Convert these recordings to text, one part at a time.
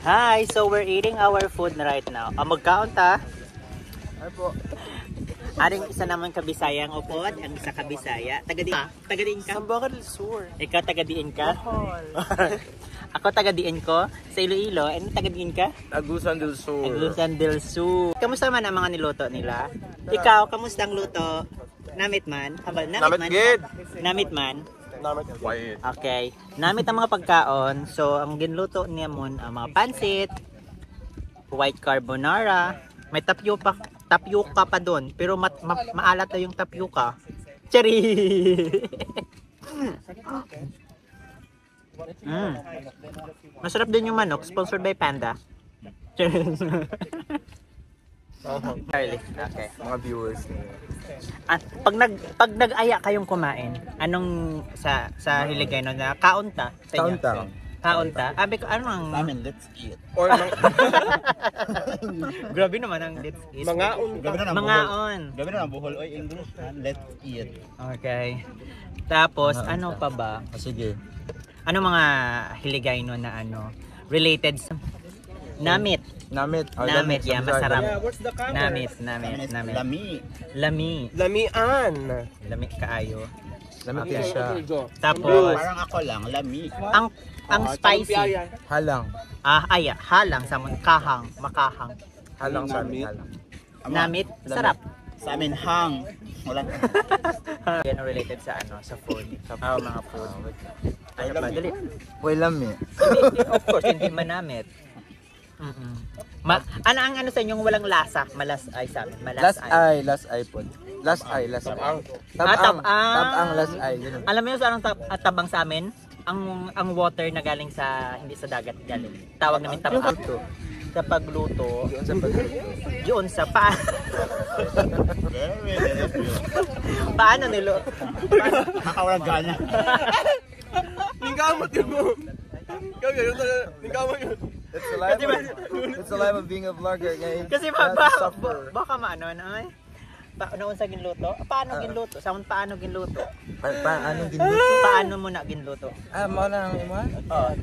Hi, so we're eating our food right now. Magkaon ta? Ay po. Aring isa naman kabisayang upod, ang isa kabisaya. Tagadiin ka? Sambuca del Sur. Ikaw tagadiin ka? Ako tagadiin ko sa Iloilo. Ano tagadiin ka? Agusan del Sur. Agusan del Sur. Kamusta man ang mga niluto nila? Ikaw, kamusta ang luto? Namit man? Namit good. Namit man? Namit quiet. Okay. Namit ang mga pagkaon. So, ang ginluto niya mon ang mga pansit, white carbonara, may tapioca pa doon, pero maalat na yung tapioca. Cherry! Masarap din yung manok, sponsored by Panda. Charlie. Okay. Mga viewers. At pag nag-aya kayong kumain, anong sa Hiligaynon na kaunta sa inyo? Kaunta. Kaunta. Abi ko ano ang Let's eat. Or grabe naman ang let's eat. mangaon. Mangaon. Gabi na buhol oy English. Let's eat. Okay. Tapos ano pa ba? Sige. Ano mga Hiligaynon na ano related sa namit? Namit. Namit, yeah, masarap. Yeah, what's the color? Namit. Lami. Lamian. Lami kaayo. Lamit din siya. Tapos Parang ako lang, lami. ang spicy. Halang. Halang samon makahang. Halang sa amin. Halang. Namit, sarap. Sa amin hang. Wala. Yan ang related sa sa food. Sa mga food. Ano pa, dali. Uy, lami. Of course, hindi manamit. Ano ang sa inyong walang lasa? Malas ay sa amin. Last eye po. Last eye. Tabang. Tabang last eye. Ganun. Alam mo yung sa anong tabang sa amin? Ang water na galing sa hindi sa dagat galing. Tawag namin tabang. Sa pagluto. Yun sa paano nilo? Makawalang gana. Ningkamot yun mo. Ningkamot yun. It's the life of being a vlogger, guys. Kasi baka maano na ay. Paano sa ginluto? Paano ginluto? Paano ginluto? Paano ginluto? Paano mo na ginluto? Mo na ang imo?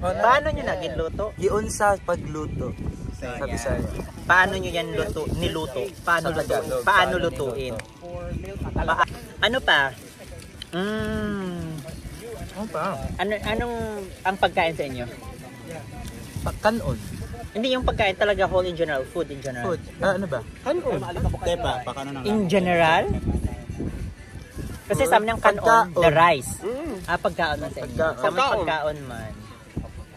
Paano nyo na ginluto? Giun sa pagluto. Sa Bisaya. Paano nyo yan niluto? Paano lutuin? Paano lutuin? Ano pa? Ano pa? Anong ang pagkain sa inyo? Kanon. Hindi yung pagkain talaga whole in general, food in general. Food. Ano ba? Kanon. Tepa, pakano na. In general? Kasi sa amin ang kanon, the rice. Pagkaon man sa inyo. Sa amin pagkaon man.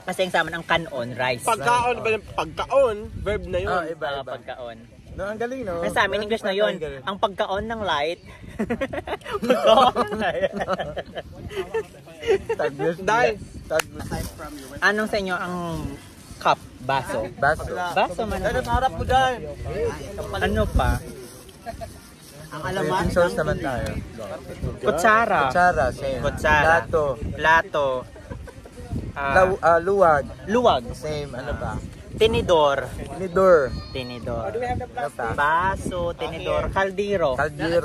Kasi yung sa amin ang kanon, rice. Pagkaon ba yung pagkaon? Verb na yun. Iba. Pagkaon. No, ang galing, no? Sa amin English na yun. Ang pagkaon ng light. Pagkaon ng light. Anong sa inyo ang cup? Baso? Baso man. Harap mo dyan. Ano pa? Ang alamat Sauce naman tayo. Kutsara. Same. Kutsara. Plato. Luwag. Luwag. Same. Ano ba? Tinidor. Tinidor. Baso, tinidor, kaldero.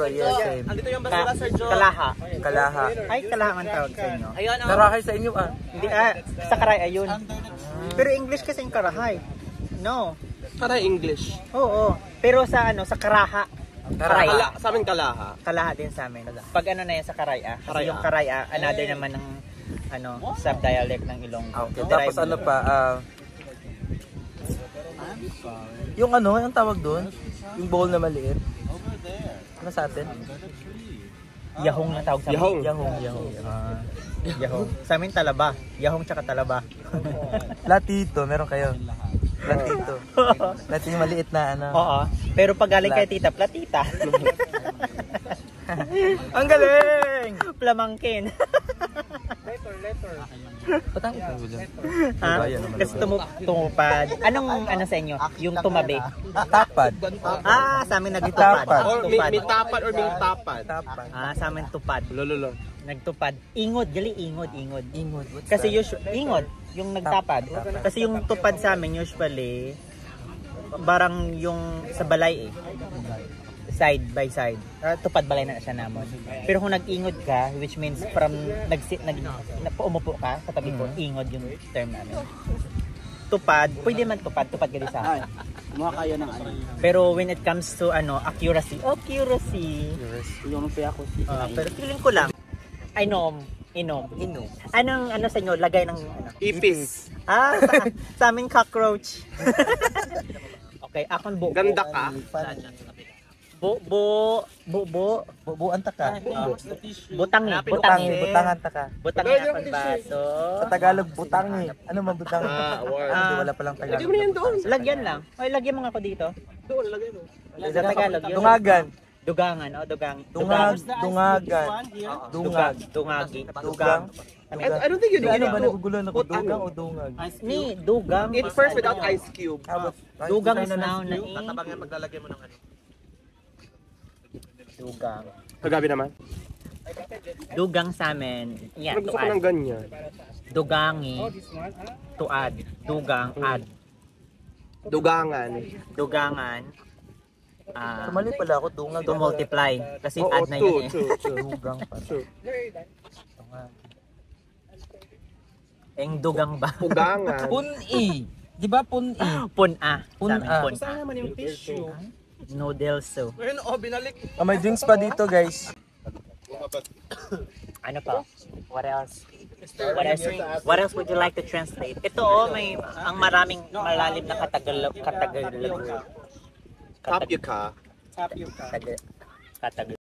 Yes, same. Andito yung basura, Sir Joe. Kalaha. Ay, kalaha man tawag sa inyo. Ayun, Karahay sa inyo, Hindi, sa karay, ayun. Pero English kasi yung karahay. No. Karay English. Oo. Pero sa sa karaha. Karay. Sa amin kalaha. Kalaha din sa amin. Pag ano na yan sa karay, kasi yung karay, another naman ng sub-dialect ng Ilonggo. Okay. Tapos ano pa, yung ang tawag doon? Yung bowl na maliit. Ano sa atin? Yahong na tawag sa amin. Yahong. Yahong. Sa amin talaba. Yahong tsaka talaba. Latito, meron kayo. Latito. Latito yung maliit na Oo. Pero pag galing kay tita, platita. Ang galing! Plamangkin. Letter. Patang ito mo dyan. Kasi tumupad. Anong sa inyo? Yung tumabi? Tapad. Sa amin nagtupad. May tapad or may tapad? Sa amin tupad. Lolo. Nagtupad. Ingod. Ingod. Ingod. Kasi ingod. Yung nagtapad. Kasi yung tupad sa amin usually, barang yung sa balay side by side. Tupad balay na siya namon. Pero kung nag-ingod ka, which means from umupo ka, katabi ko, ingod yung term namin. tupad, pwede man tupad gali sa akin. Kumuha kayo ng ano. Pero when it comes to accuracy, Yung pa ako si. pero feeling ko lang, inom. Anong sa inyo, lagay ng Ipis. Sa amin cockroach. Okay, akong buo. Ganda ka. Bubuan ta ka. Butangan ta ka. Butangi akong baso. Sa Tagalog, butangi. Ano man butangi? Hindi, wala palang Tagalog. Lagyan lang. Oy, lagyan mo nga ako dito. Doon, lagay mo. Sa Tagalog yun. Dungagan. Dugangan, dugang. Dungagan. Dungag. Dungagi. Dugang. I don't think you Ano ba naguguluhan ako? Dugang o dungag? Ni dugang. Eat first without ice cube. Dugang is noun na Tatabangin maglalagay mo ng ano. dugang. Kagabi naman. Dugang sa amin. Yeah, Gusto ko ng tuad. ganyan. Dugangi. Tuad. Dugang. Ad. Dugangan. Dugangan. Mali pala ako, dungag. To multiply. Kasi Oo, add na yun eh. Dugang pala. Yung dugang ba? Ugangan. Pun-i. Di ba pun-i? Pun-a. Pun-a. Saan naman yung tissue? Noodles so. Ayun, binalik. May drinks pa dito, guys. Ano pa? What else? What else would you like to translate? Ito may ang maraming malalim na Katagalog. Tapioca. Katagalog.